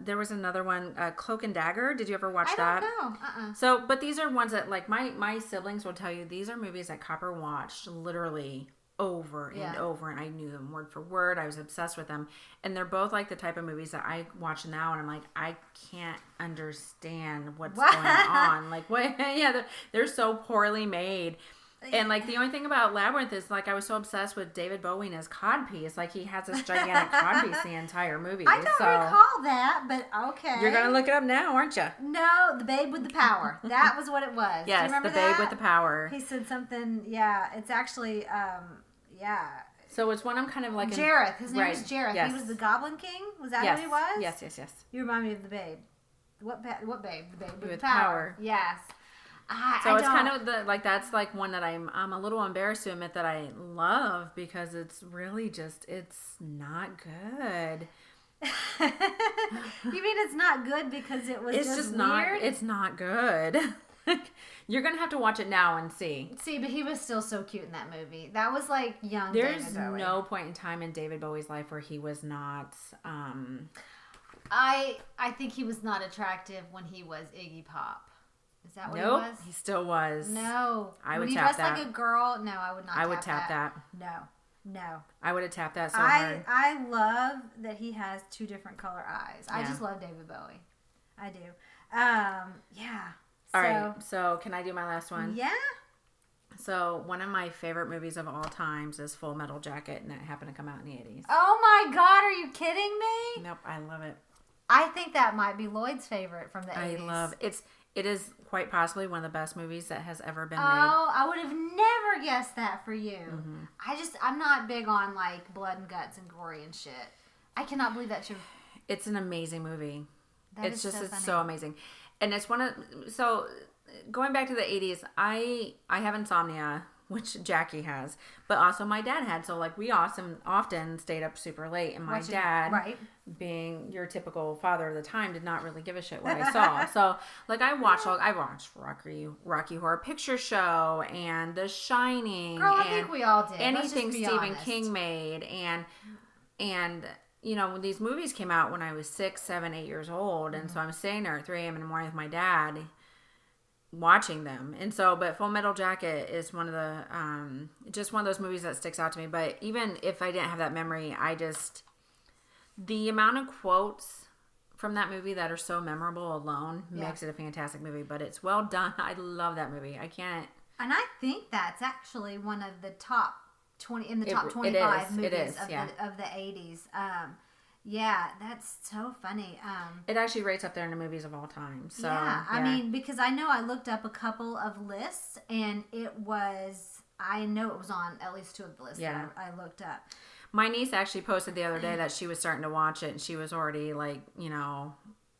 There was another one, Cloak and Dagger. Did you ever watch that? I don't know. So, but these are ones that like my siblings will tell you, these are movies that Copper watched literally over and over, and I knew them word for word. I was obsessed with them, and they're both like the type of movies that I watch now, and I'm like, I can't understand what's going on. Like, what? Yeah, they're so poorly made. And like the only thing about Labyrinth is like I was so obsessed with David Bowie and his codpiece. Like he has this gigantic codpiece the entire movie. I don't recall that, but okay. You're gonna look it up now, aren't you? No, the Babe with the Power. That was what it was. Yes, do you remember the Babe with the Power. He said something. Yeah, it's actually So it's one I'm kind of like Jareth. His name was Jareth. Yes. He was the Goblin King. Was that what he was? Yes. You remind me of the Babe. What Babe? The Babe with the Power. Yes. So it's kind of that's like one that I'm a little embarrassed to admit that I love because it's really just it's not good. You mean it's not good because it was just weird? It's not good. You're gonna have to watch it now and see. See, but he was still so cute in that movie. That was like young. There's David Bowie. no point in time in David Bowie's life where he was not. I think he was not attractive when he was Iggy Pop. Is that what he was? He still was. No. I would when tap that. When he dressed like a girl, no, I would not. I would tap that. No. I would have tapped that so hard. I love that he has two different color eyes. I just love David Bowie. I do. Yeah. All right. So can I do my last one? Yeah. So one of my favorite movies of all times is Full Metal Jacket, and that happened to come out in the 80s. Oh my God! Are you kidding me? Nope. I love it. I think that might be Lloyd's favorite from the 80s. I love it. It is quite possibly one of the best movies that has ever been made. Oh, I would have never guessed that for you. Mm-hmm. I'm not big on like blood and guts and gory and shit. I cannot believe that It's an amazing movie. It's funny. so amazing. And it's so going back to the 80s, I have insomnia, which Jackie has, but also my dad had. So like we often stayed up super late, and my dad, being your typical father of the time, did not really give a shit what I saw. So like I watched Rocky Horror Picture Show and The Shining. Girl, I think we all did. Anything Stephen King made, and when these movies came out when I was 6, 7, 8 years old, and so I'm sitting there at 3 a.m. in the morning with my dad watching them. And so, but Full Metal Jacket is one of the, just one of those movies that sticks out to me. But even if I didn't have that memory, the amount of quotes from that movie that are so memorable alone makes it a fantastic movie. But it's well done. I love that movie. I can't. And I think that's actually one of the top 25 movies of the 80s. Yeah, that's so funny. It actually rates up there in the movies of all time. So I mean, because I know I looked up a couple of lists, and I know it was on at least two of the lists that I looked up. My niece actually posted the other day that she was starting to watch it, and she was already like,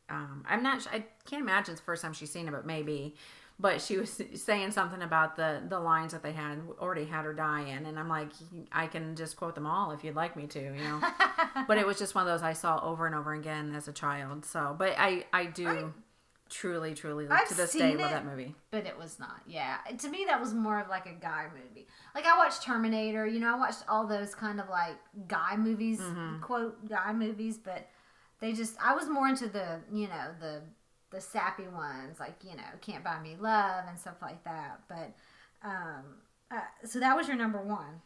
I can't imagine it's the first time she's seen it, but maybe. But she was saying something about the lines that they already had her die in. And I'm like, I can just quote them all if you'd like me to, But it was just one of those I saw over and over again as a child. So, but I do truly, to this day love that movie. But it was not, To me, that was more of like a guy movie. Like I watched Terminator, I watched all those kind of like guy movies, quote guy movies. But I was more into the sappy ones, like, Can't Buy Me Love and stuff like that. But, so that was your number one.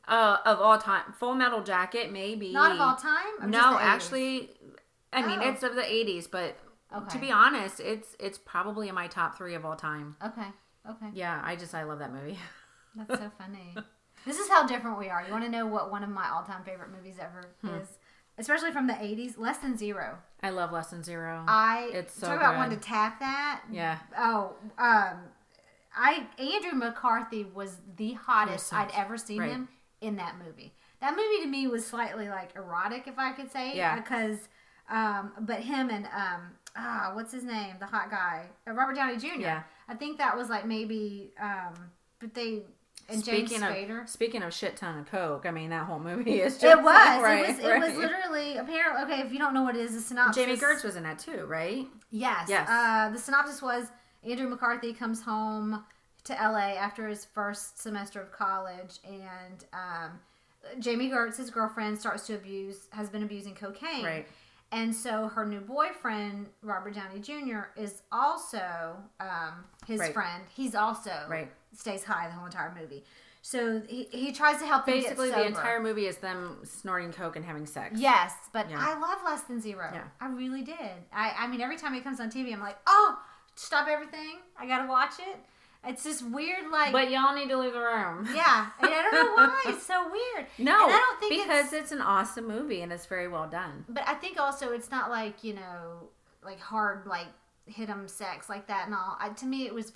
Of all time. Full Metal Jacket, maybe. Not of all time? No, actually, it's of the 80s, but to be honest, it's probably in my top 3 of all time. Okay. Yeah, I love that movie. That's so funny. This is how different we are. You want to know what one of my all-time favorite movies ever is? Especially from the 80s, Less Than Zero. I love Less Than Zero. It's so talk about wanting to tap that. Yeah. Oh, Andrew McCarthy was the hottest I'd ever seen him in that movie. That movie to me was slightly like erotic, if I could say. Yeah. Because, but him and what's his name? The hot guy, Robert Downey Jr. Yeah. I think that was like maybe, but they. And James Spader. Speaking of shit ton of coke, I mean that whole movie is just it was right, it was literally apparently okay. If you don't know what it is, the synopsis. Jamie Gertz was in that too, right? Yes. The synopsis was Andrew McCarthy comes home to LA after his first semester of college, and Jamie Gertz, his girlfriend, has been abusing cocaine. Right. And so her new boyfriend, Robert Downey Jr., is also his friend. He's also stays high the whole entire movie. So he tries to help Basically, them get sober. the entire movie is them snorting coke and having sex. Yes, but I love Less Than Zero. Yeah. I really did. I mean, every time it comes on TV, I'm like, oh, stop everything. I got to watch it. It's this weird, like... But y'all need to leave the room. Yeah. And I don't know why. It's so weird. No, and I don't think because it's an awesome movie and it's very well done. But I think also it's not like, like hard, like, hit 'em sex like that and all. To me, it was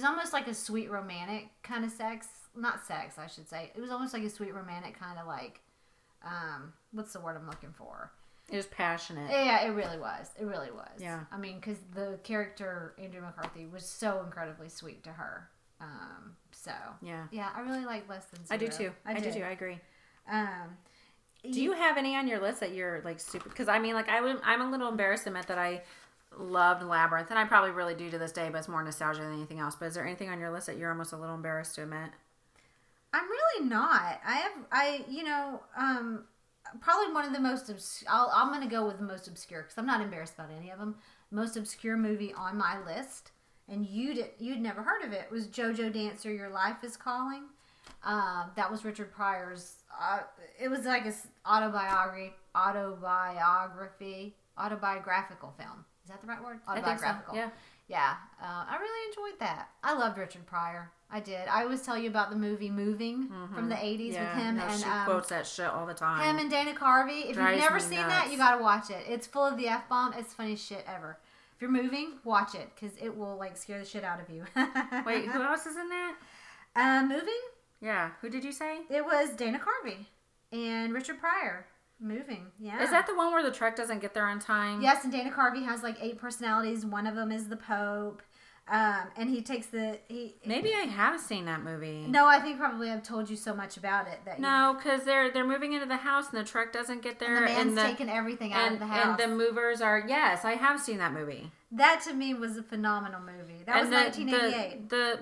almost like a sweet romantic kind of sex. Not sex, I should say. It was almost like a sweet romantic kind of like... what's the word I'm looking for? It was passionate. Yeah, it really was. It really was. Yeah. I mean, because the character, Andrew McCarthy, was so incredibly sweet to her. Yeah, I really like Less Than Zero. I do too. I do too. I agree. Do You you have any on your list that you're like super? Because I mean, like I'm a little embarrassed to admit that I loved Labyrinth, and I probably really do to this day, but it's more nostalgia than anything else. But is there anything on your list that you're almost a little embarrassed to admit? I'm really not. Probably one of the most I'm going to go with the most obscure because I'm not embarrassed about any of them. Most obscure movie on my list, and you'd never heard of it, was JoJo Dancer, Your Life is Calling. That was Richard Pryor's. It was like an autobiographical film. Is that the right word? Autobiographical. I think so. Yeah. I really enjoyed that. I loved Richard Pryor. I did. I always tell you about the movie Moving from the 80s with him. No, and she quotes that shit all the time. Him and Dana Carvey. If you've never seen that, you got to watch it. It's full of the F-bomb. It's the funniest shit ever. If you're moving, watch it because it will like scare the shit out of you. Wait, who else is in that? Moving? Yeah. Who did you say? It was Dana Carvey and Richard Pryor. Moving, yeah. Is that the one where the truck doesn't get there on time? Yes, and Dana Carvey has like 8 personalities. One of them is the Pope. And he takes Maybe I have seen that movie. No, I think probably I've told you so much about it that no, because they're moving into the house and the truck doesn't get there. And the man's taking everything out of the house. And the movers are yes, I have seen that movie. That to me was a phenomenal movie. That was 1988. The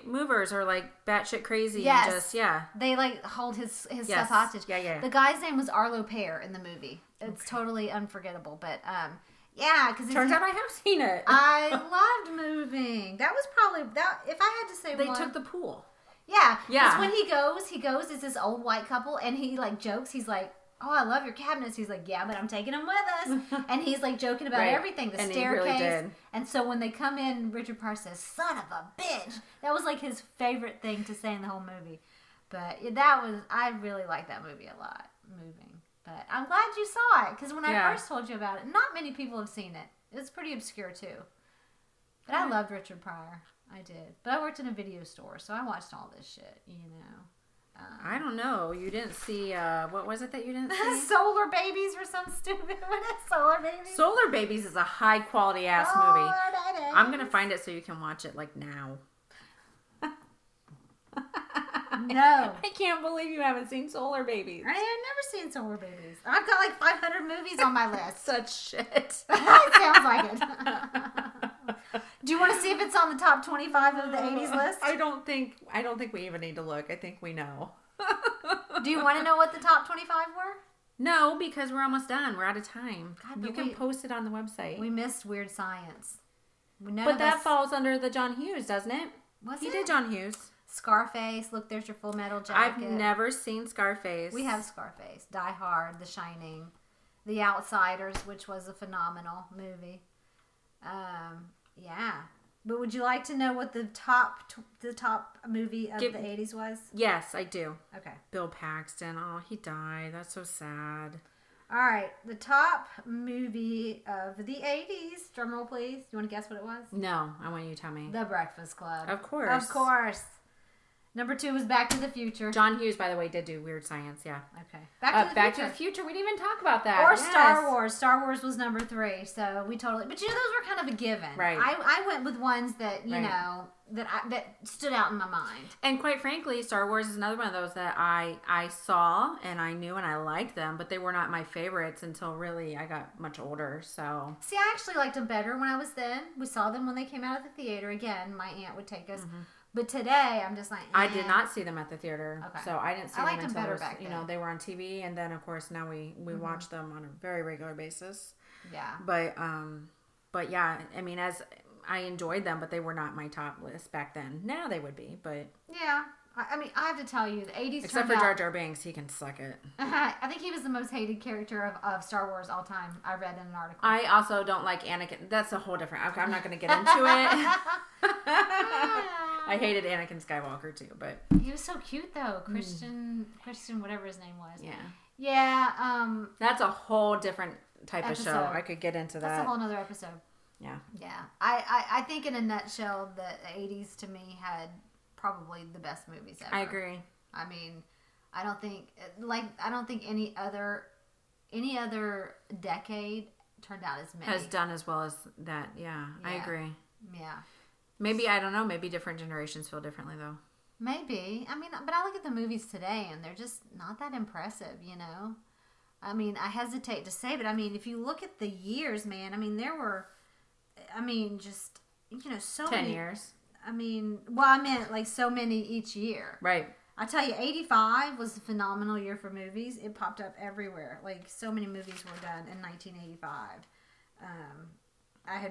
movers are like batshit crazy. Yes. And just they like hold his stuff hostage. Yeah. The guy's name was Arlo Pear in the movie. It's totally unforgettable, but yeah, because turns out I have seen it. I loved Moving. That was probably that. If I had to say, they took the pool. Yeah. Because when he goes. It's this old white couple, and he like jokes. He's like, "Oh, I love your cabinets." He's like, "Yeah, but I'm taking them with us." And he's like joking about everything, the staircase. He really did. And so when they come in, Richard Pryor says, "Son of a bitch." That was like his favorite thing to say in the whole movie. But I really liked that movie a lot. Moving. But I'm glad you saw it, because when I first told you about it, not many people have seen it. It's pretty obscure, too. But I loved Richard Pryor. I did. But I worked in a video store, so I watched all this shit, I don't know. You didn't see, what was it that you didn't see? Solar Babies or some stupid one. Solar Babies? Solar Babies is a high-quality ass movie. I'm going to find it so you can watch it, like, now. No. I can't believe you haven't seen Solar Babies. I have never seen Solar Babies. I've got like 500 movies on my list. Such shit. It sounds like it. Do you want to see if it's on the top 25 of the 80s list? I don't think we even need to look. I think we know. Do you want to know what the top 25 were? No, because we're almost done. We're out of time. God, you can post it on the website. We missed Weird Science. But that falls under the John Hughes, doesn't it? He did John Hughes. Scarface. Look, there's your Full Metal Jacket. I've never seen Scarface. We have Scarface. Die Hard. The Shining. The Outsiders, which was a phenomenal movie. Yeah. But would you like to know what the top movie of the 80s was? Yes, I do. Okay. Bill Paxton. Oh, he died. That's so sad. All right. The top movie of the 80s. Drum roll, please. You want to guess what it was? No, I want you to tell me. The Breakfast Club. Of course. Of course. Number 2 was Back to the Future. John Hughes, by the way, did do Weird Science, yeah. Okay. Back to the Future. We didn't even talk about that. Or yes. Star Wars. Star Wars was number 3, so we totally... But those were kind of a given. Right. I went with ones that, you know, that stood out in my mind. And quite frankly, Star Wars is another one of those that I saw and I knew and I liked them, but they were not my favorites until really I got much older, so... See, I actually liked them better when I was then. We saw them when they came out of the theater. Again, my aunt would take us... Mm-hmm. But today, I'm just like, I did not see them at the theater, so I didn't see them until better back then. They were on TV, and then of course now we watch them on a very regular basis. Yeah. But yeah, I mean, as I enjoyed them, but they were not my top list back then. Now they would be, but yeah. I mean, I have to tell you, the 80s. Except for Jar Jar Binks, he can suck it. I think he was the most hated character of Star Wars all time. I read in an article. I also don't like Anakin. That's a whole different. Okay, I'm not going to get into it. I hated Anakin Skywalker too, but he was so cute though. Christian, whatever his name was. Yeah. Yeah. That's a whole different type of show. I could get into that. That's a whole nother episode. Yeah. Yeah. I think in a nutshell, the 80s to me had probably the best movies ever. I agree. I mean, I don't think any other decade turned out as many. Has done as well as that. Yeah. I agree. Yeah. Maybe, I don't know, maybe different generations feel differently though. Maybe. I mean, but I look at the movies today and they're just not that impressive, you know? I mean, I hesitate to say, but I mean, if you look at the years, man, I mean, there were, just, so 10 many. years. I mean, well, I meant like so many each year. Right. I tell you, 85 was a phenomenal year for movies. It popped up everywhere. Like, so many movies were done in 1985. I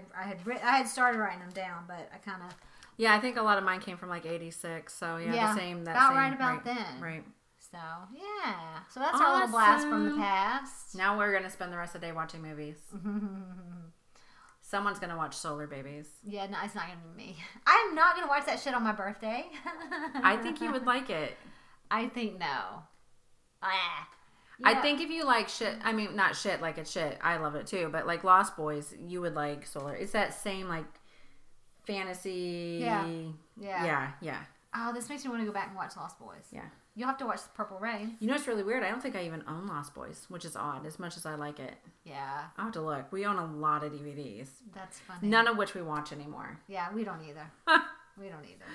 had started writing them down, but I kind of... Yeah, I think a lot of mine came from like 86, so the same. About right about then. Right. So, yeah. So that's our little blast from the past. Now we're going to spend the rest of the day watching movies. Someone's going to watch Solar Babies. Yeah, no, it's not going to be me. I'm not going to watch that shit on my birthday. I think you would like it. I think no. I think if you like shit, I mean, not shit like it's shit. I love it too. But like Lost Boys, you would like Solar. It's that same like fantasy. Yeah. Oh, this makes me want to go back and watch Lost Boys. Yeah. You'll have to watch Purple Rain. You know what's really weird? I don't think I even own Lost Boys, which is odd, as much as I like it. Yeah. I'll have to look. We own a lot of DVDs. That's funny. None of which we watch anymore. Yeah, we don't either. We don't either.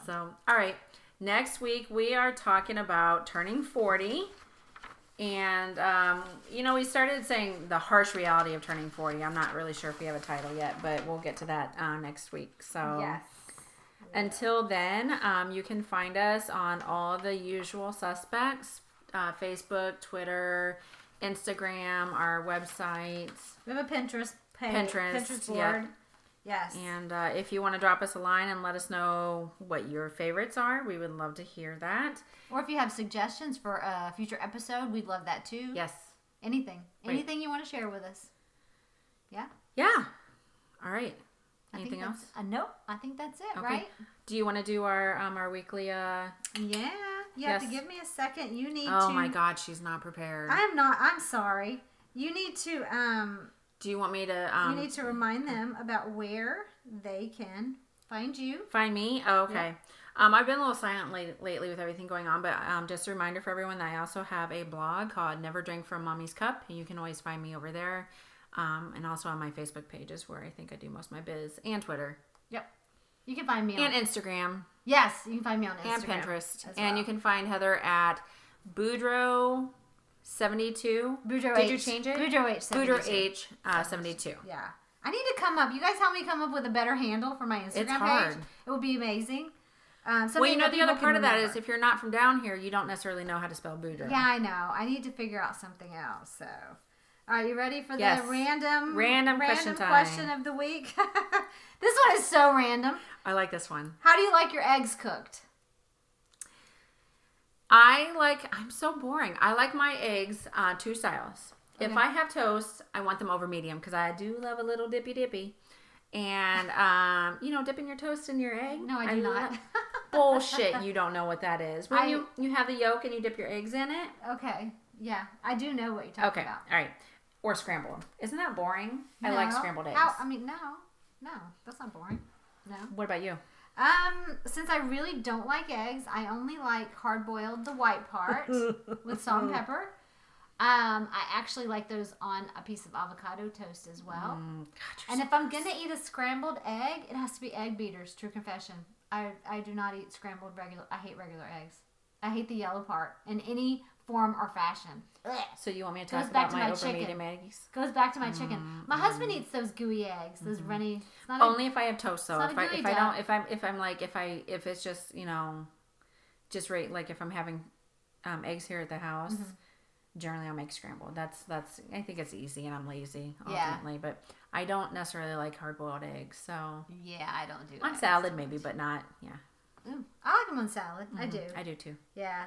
So, all right. Next week, we are talking about turning 40. And, we started saying the harsh reality of turning 40. I'm not really sure if we have a title yet, but we'll get to that next week. So, yes. Until then, you can find us on all the usual suspects, Facebook, Twitter, Instagram, our website. We have a Pinterest page. Pinterest board. Yeah. Yes. And if you want to drop us a line and let us know what your favorites are, we would love to hear that. Or if you have suggestions for a future episode, we'd love that too. Yes. Anything you want to share with us. Yeah? Yeah. All right. Anything else? Nope. I think that's it, okay. right? Do you want to do our weekly... Yeah. You have to give me a second. You need to... Oh my God, she's not prepared. I'm not. I'm sorry. You need to... Do you want me to... you need to remind them about where they can find you. Find me? Oh, okay. Yeah. I've been a little silent lately with everything going on, but just a reminder for everyone that I also have a blog called Never Drink from Mommy's Cup. You can always find me over there. And also on my Facebook pages where I think I do most of my biz. And Twitter. Yep. You can find me on... And Instagram. Yes, you can find me on Instagram. And Pinterest. And you can find Heather at Boudreaux... 72. Boudreaux Did H. you change it? Boudreaux H. 72. Boudreaux H. 72. Yeah. I need to come up. You guys help me come up with a better handle for my Instagram it's hard. page. It would be amazing. Well, the other part of that is if you're not from down here, you don't necessarily know how to spell Boudreaux. Yeah, I know. I need to figure out something else. So, all right, you ready for the random question of the week? This one is so random. I like this one. How do you like your eggs cooked? I'm so boring. I like my eggs 2 styles. Okay. If I have toast, I want them over medium because I do love a little dippy. and dipping your toast in your egg. No, I do not. Bullshit! You don't know what that is. When you have the yolk and you dip your eggs in it. Okay. Yeah, I do know what you're talking about. All right. Or scramble them. Isn't that boring? No. I like scrambled eggs. No, that's not boring. No. What about you? Since I really don't like eggs, I only like hard-boiled, the white part, with salt and pepper. I actually like those on a piece of avocado toast as well. And if I'm gonna eat a scrambled egg, it has to be egg beaters. True confession. I do not eat scrambled regular. I hate regular eggs. I hate the yellow part in any form or fashion. Ugh. So you want me to talk about my over medium eggs? Goes back to my chicken. My husband eats those gooey eggs, those runny. Only if I have toast, though. If it's just just right, like if I'm having eggs here at the house, generally I'll make scrambled. That's I think it's easy, and I'm lazy ultimately, but I don't necessarily like hard boiled eggs. So yeah, I don't do on salad maybe, but not I like them on salad. I do. I do too. Yeah.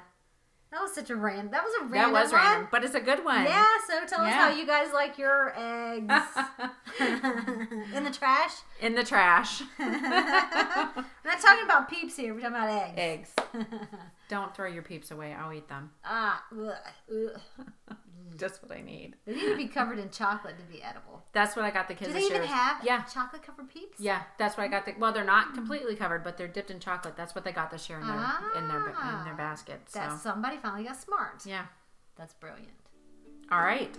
That was a random random, but it's a good one. Yeah, so tell us how you guys like your eggs. In the trash? In the trash. We're not talking about peeps here. We're talking about eggs. Don't throw your peeps away. I'll eat them. Just what I need. They need to be covered in chocolate to be edible. That's what I got the kids this year. Do they even have chocolate covered peeps? Yeah, that's what I got. Well, they're not completely covered, but they're dipped in chocolate. That's what they got this year in their basket. So. That somebody finally got smart. Yeah. That's brilliant. All right.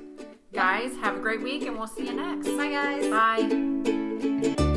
Guys, have a great week, and we'll see you next. Bye, guys. Bye.